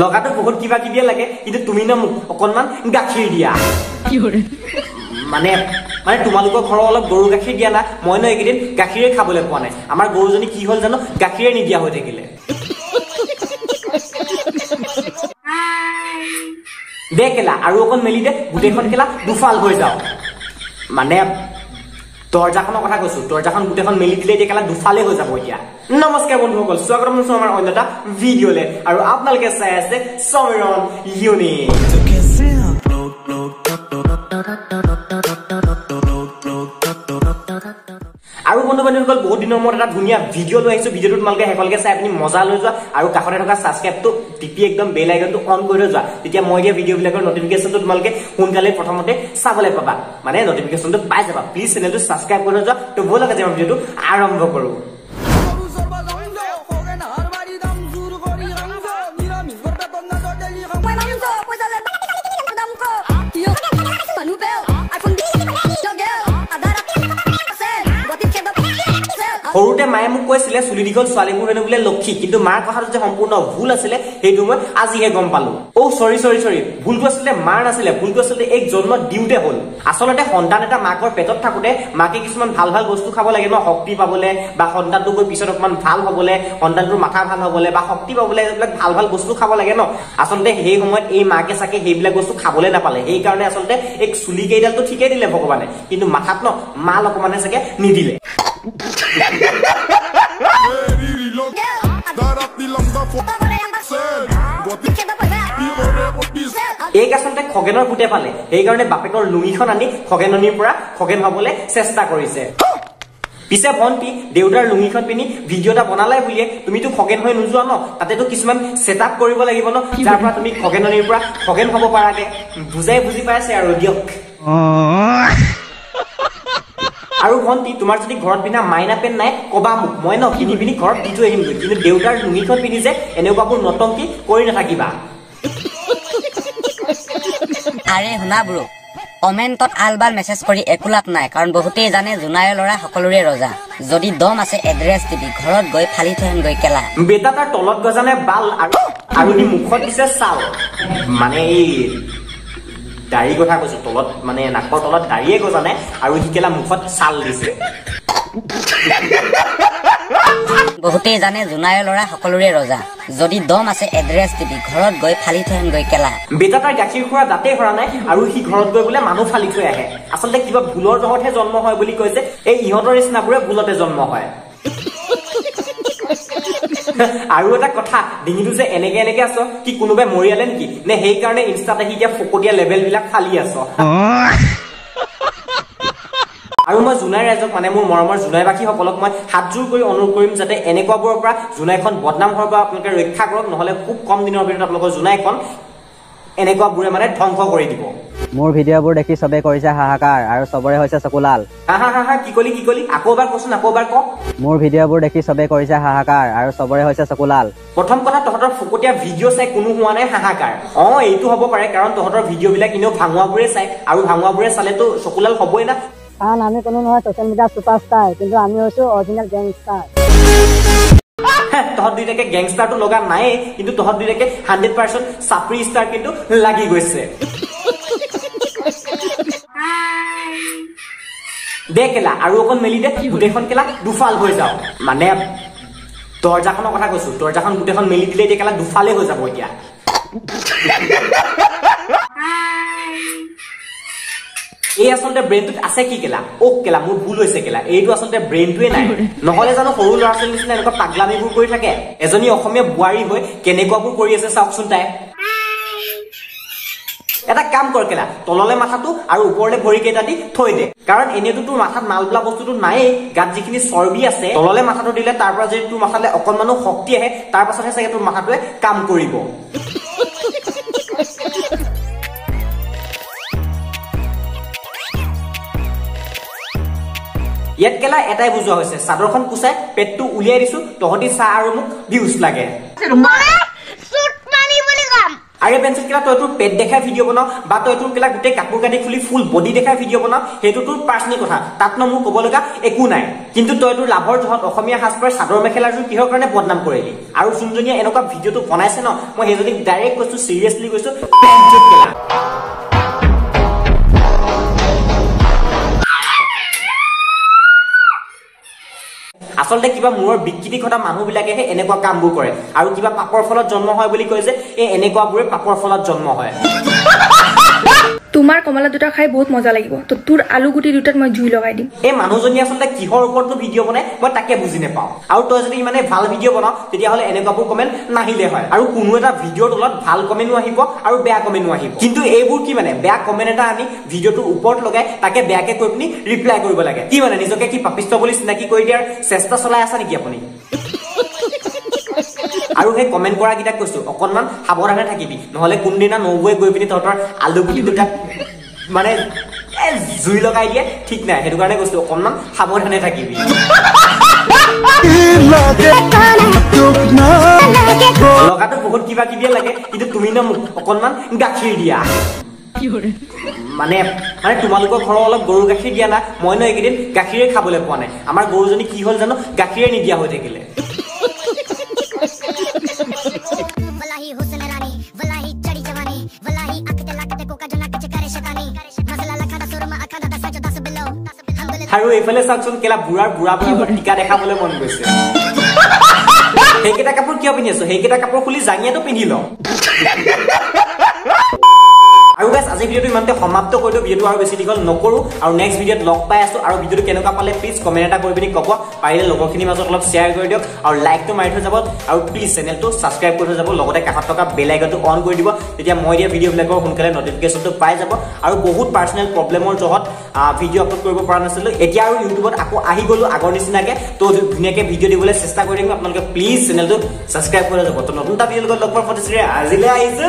লগাটো বহুত কিবা কিবি লাগে কিন্তু তুমি না মোক অকনমান গাখীৰ দিয়া মানে মানে তোমালোকৰ ঘৰৰ অলপ গৰু গাখীৰ দিয়া না মই ন এইকেইদিন গাখীৰে খাবলৈ পোৱা নাই আমাৰ গৰুজনী কি হ'ল জানো গাখীৰে নিদিয়া হৈ থাকিলে দে কেলা আৰু অকণ মেলি দে গোটেইখন কেলা দুফাল হৈ যাও মানে দৰ্জাখনৰ কথা কৈছো দৰ্জাখন গোটেইখন মেলি দিলে এতিয়া কেলা দুফালে হৈ যাব এতিয়া নমস্কাৰ বন্ধুসকল স্বাগতম জনাইছো আমাৰ অন্য এটা ভিডিঅ'লে আৰু আপোনালোকে চাই আছে সমীৰণ ইউনিক আৰু বন্ধু বান্ধৱীসকল বহুত দিনৰ মূৰত এটা ধুনীয়া ভিডিঅ' লৈ আহিছো ভিডিঅ'টো তোমালোকে হেকলকে চাই আপুনি মজা লৈ যোৱা আৰু কাষতে থকা সাবস্ক্ৰাইবটো টিপি একদম বেল আইকনটো অন কৰি যোৱা তেতিয়া মই দিয়া ভিডিঅ'বিলাকৰ নটিফিকেশ্যনটো তোমালোকে সোনকালে প্ৰথমতে চাবলৈ পাবা মানে নটিফিকেশ্যনটো পাই যাবা প্লিজ চেনেলটো সাবস্ক্ৰাইব কৰি যোৱা তো ব'লক আজি আমি ভিডিঅ'টো আৰম্ভ কৰো সৰুতে মায়ে মোক কৈছিলে চুলি দীঘল ছোৱালীবোৰ হেনো বোলে লক্ষী কিন্তু মাৰ কথাটো যে সম্পূৰ্ণ ভুল আছিলে সেইটো মই আজিহে গম পালো সৰি ভুলটো আছিলে মাৰ নাছিলে ভুলটো আছিলে এক জন্ম দিওঁতে হ'ল আচলতে সন্তান এটা মাকৰ পেটত থাকোতে মাকে কিছুমান ভাল ভাল বস্তু খাব লাগে ন শক্তি পাবলে বা সন্তানটো গৈ পিছত অকমান ভাল হ'বলে সন্তানটোৰ মাথা ভাল হ'বলে বা শক্তি পাবলে এইবিলাক ভাল ভাল বস্তু খাব লাগে ন আচলতে সেই সময়ত এই মাকে চাকে সেইবিলাক বস্তু খাবলৈ নাপালে সেই কাৰণে আচলতে এক চুলি কেইডালটো ঠিকেই দিলে ভগৱানে কিন্তু মাথাত ন মাল অকমানে চাগে নিদিলে এই আচলতে খগেনৰ ভূতে পালে সেইকাৰণে বাপেকৰ লুঙিখন আনি খগেননিৰ পৰা খগেন হবলৈ চেষ্টা কৰিছে পিছে ভন্টি দেউতাৰ লুঙিখন পিনি ভিডিঅ' এটা বনালাই বুলিয়ে তুমিতো খগেন হৈ নোযোৱা ন তাতেতো কিছুমান ছেটআপ কৰিব লাগিব ন যাৰ পৰা তুমি খগেননিৰ পৰা খগেন হ'ব পাৰাকে বুজি পাইছে আৰু দিয়ক আৰু ভন্টি তোমাৰ যদি ঘৰত পিন্ধা মাইনা পেন নাই কবা মোক মই ন কিনি পিনি ঘৰত দি থৈ আহিমগৈ কিন্তু দেউতাৰ লুঙিখন পিন্ধি যে এনেকুৱাবোৰ নটংকি কৰি নাথাকিবা আৰে শুনা ব্ৰো কমেণ্টত আলবাল মেছেজ কৰি একো লাভ নাই কাৰণ বহুতেই জানে জোনাইৰ ল'ৰা সকলোৰে ৰজা যদি দম আছে এড্ৰেছ দিবি ঘৰত গৈ ফালি থৈ গৈ কেলা বেটা তাৰ তলত গজানে বাল আৰু নি মুখত দিছে চাল মানে এই দাড়ি কথা কৈছো তলত মানে নাকৰ তলত দাড়িয়ে গজা নাই আৰু হিকেলা মুখত চাল দিছে বহুতেই জানে জোনাইৰ ল'ৰা সকলোৰে ৰজা যদি দম আছে এড্ৰেছ দিবি ঘৰত গৈ ফালি থৈ গৈ কেলা বেটা তাৰ গাখীৰ খোৱা দাঁতে হৰা নাই আৰু সি ঘৰত গৈ বোলে মানুহ ফালি থৈ আহে আচলতে কিবা ভুলৰ জহতহে জন্ম হয় বুলি কৈছে এই ইহঁতৰ নিচিনাবোৰে ভুলতে জন্ম হয় আৰু এটা কথা ডিঙিটো যে এনেকে এনেকে আছ কি কোনোবাই মৰিয়ালে নেকি নে সেইকাৰণে ইনষ্টাত আহি এতিয়া ফকটীয়া লেভেল বিলাক ফালি আছ আৰু মই জোনাই ৰাইজক মানে মোৰ মৰমৰ জোনাইবাসীসকলক মই হাতজোৰ কৰি অনুৰোধ কৰিম যাতে এনেকুৱাবোৰৰ পৰা জোনাইখন বদনাম হোৱাৰ পৰা আপোনালোকে ৰক্ষা কৰক নহলে খুব কম দিনৰ ভিতৰত আপোনালোকৰ জোনাইখন এনেকুৱাবোৰে মানে ধ্বংস কৰি দিব মোৰ ভিডিঅ'বোৰ দেখি সবে কৰিছে হাহাকাৰ আৰু সবৰে হৈছে চকুলাল হা কি কলি আকৌ এবাৰ কচোন আকৌ এবাৰ ক মোৰ ভিডিঅ'বোৰ দেখি সবে কৰিছে হাহাকাৰ আৰু সবৰে হৈছে চকুলাল প্ৰথম কথা তহঁতৰ ফকটীয়া ভিডিঅ' চাই কোনো হোৱা নাই হাহাকাৰ এইটো হ'ব পাৰে কাৰণ তহঁতৰ ভিডিঅ'বিলাক এনেও ভাঙুৱাবোৰে চাই আৰু ভাঙুৱাবোৰে চালেতো চকুলাল হ'বই না কাৰণ আমি কোনো নহয় সোশ্যাল মিডিয়া ছুপাৰষ্টাৰ কিন্তু আমি হৈছো অৰিজিনেল গেংষ্টাৰ তহঁত দুইটাকে গেংষ্টাৰটো লগা নাই কিন্তু তহঁত দুইটাকে 100% চাপৰি ষ্টাৰ কিন্তু লাগি গৈছে দে কেলা আৰু অকণ মেলি দে গোটেইখন কেলা দুফাল হৈ যাও মানে দৰ্জাখনৰ কথা কৈছো দৰ্জাখন গোটেইখন মেলি দিলে এতিয়া কেলা দুফালে হৈ যাব এতিয়া এই আচলতে ব্ৰেইনটোত আছে কি কেলা কেলা মোৰ ভুল হৈছে কেলা এইটো আচলতে ব্ৰেইনটোৱে নাই নহলে জানো সৰু ল'ৰা ছোৱালীৰ নিচিনা এনেকুৱা পাগলামিবোৰ কৰি থাকে এজনী অসমীয়া বোৱাৰী হৈ কেনেকুৱাবোৰ কৰি আছে চাওকচোন তাই এটা কাম কৰ কেলা তললে মাথাটো আৰু ওপৰলে ভৰি কেইটা দি থৈ দে কাৰণ এনেটো তোৰ মাথাত মাল বোলা বস্তুটো নায়েই গাত যিখিনি চৰ্বি আছে তললে মাথাটো দিলে তাৰ পৰা যদি তোৰ মাথালে অকণমানো শক্তি আহে তাৰ পাছতহে চাগে তোৰ মাথাটোৱে কাম কৰিব ইয়াত কেলা এটাই বুজোৱা হৈছে চাদৰখন কুচাই পেটটো উলিয়াই দিছো তহঁতি চাহ আৰু মোক ভিউজ লাগে আৰে পেঞ্চিল কেলা তই তোৰ পেট দেখাই ভিডিঅ' বনাও বা তই তোৰ কেলা গোটেই কাপোৰ কানি খুলি ফুল বডি দেখাই ভিডিঅ' বনাও সেইটো তোৰ পাৰ্চনেল কথা তাত ন মোৰ ক'ব লগা একো নাই কিন্তু তই তোৰ লাভৰ জহত অসমীয়া সাজপাৰ চাদৰ মেখেলাযোৰ কিহৰ কাৰণে বদনাম কৰিলি আৰু যোনজনীয়ে এনেকুৱা ভিডিঅ'টো বনাইছে ন মই সেইজনীক ডাইৰেক্ট কৈছো চিৰিয়াছলি কৈছো পেঞ্চিল কেলা আচলতে কিবা মূৰৰ বিকৃতি ঘটা মানুহবিলাকেহে এনেকুৱা কামবোৰ কৰে আৰু কিবা পাপৰ ফলত জন্ম হয় বুলি কয় যে এই এনেকুৱাবোৰে পাপৰ ফলত জন্ম হয় তোমাৰ কমলা দুটা খাই বহুত মজা লাগিব তো তোৰ আলু গুটি দুটাত মই জুই লগাই দিম এই মানুহজনী আচলতে কিহৰ ওপৰতনো ভিডিঅ' বনাই মই তাকে বুজি নাপাওঁ আৰু তই যদি ইমানে ভাল ভিডিঅ' বনাও তেতিয়াহ'লে এনেকুৱাবোৰ কমেণ্ট নাহিলে হয় আৰু কোনো এটা ভিডিঅ'ৰ তলত ভাল কমেণ্টো আহিব আৰু বেয়া কমেণ্টো আহিব কিন্তু এইবোৰ কি মানে বেয়া কমেণ্ট এটা আনি ভিডিঅ'টোৰ ওপৰত লগাই তাকে বেয়াকে কৈ পিনি ৰিপ্লাই কৰিব লাগে কি মানে নিজকে কি পাপিষ্ট বুলি চিনাকি কৰি দিয়াৰ চেষ্টা চলাই আছা নেকি আপুনি আৰু সেই কমেণ্ট কৰা কেইটাক কৈছো অকণমান সাৱধানে থাকিবি নহ'লে কোনদিনা নৌৱে গৈ পিনি তহঁতৰ আলু গুটি দুটা মানে জুই লগাই দিয়ে ঠিক নাই সেইটো কাৰণে কৈছো অকণমান সাৱধানে থাকিবি লগাটো বহুত কিবা কিবি লাগে কিন্তু তুমি ন মোক অকণমান গাখীৰ দিয়া মানে তোমালোকৰ ঘৰৰ অলপ গৰু গাখীৰ দিয়া না মই ন এইকেইদিন গাখীৰে খাবলৈ পোৱা নাই আমাৰ গৰুজনী কি হ'ল জানো গাখীৰে নিদিয়া হৈ থাকিলে আৰু এইফালে চাওকচোন কেলা বুঢ়াৰ বুঢ়া বুঢ়া টিকা দেখাবলৈ মন গৈছে সেইকেইটা কাপোৰ কিয় পিন্ধি আছো সেইকেইটা কাপোৰ খুলি জাঙিয়াটো পিন্ধি লওঁ আৰু গাইজ আজি ভিডিঅ'টো ইমানতে সমাপ্ত কৰিলো ভিডিঅ'টো আৰু বেছি দীঘল নকৰো আৰু নেক্সট ভিডিঅ'ত লগ পাই আছো আৰু ভিডিঅ'টো কেনেকুৱা পালে প্লিজ কমেণ্ট এটা কৰি পিনি ক'ব পাৰিলে লগৰখিনিৰ মাজত অলপ শ্বেয়াৰ কৰি দিয়ক আৰু লাইকটো মাৰি থৈ যাব আৰু প্লিজ চেনেলটো ছাবস্ক্ৰাইব কৰি থৈ যাব লগতে কাষত থকা বেল আইকনটো অন কৰি দিব তেতিয়া মই দিয়া ভিডিঅ'বিলাকৰ সোনকালে নটিফিকেশ্যনটো পাই যাব আৰু বহুত পাৰ্চনেল প্ৰব্লেমৰ জহত ভিডিঅ' আপলোড কৰিব পৰা নাছিলো এতিয়া আৰু ইউটিউবত আকৌ আহি গ'লো আগৰ নিচিনাকে তো ধুনীয়াকৈ ভিডিঅ' দিবলৈ চেষ্টা কৰি থাকিম আপোনালোকে প্লিজ চেনেলটো ছাবস্ক্ৰাইব কৰি যাব তো নতুন এটা ভিডিঅ'ৰ লগত লগ পোৱাৰ প্ৰতিশ্ৰুতিৰে আজিলৈ আহিছো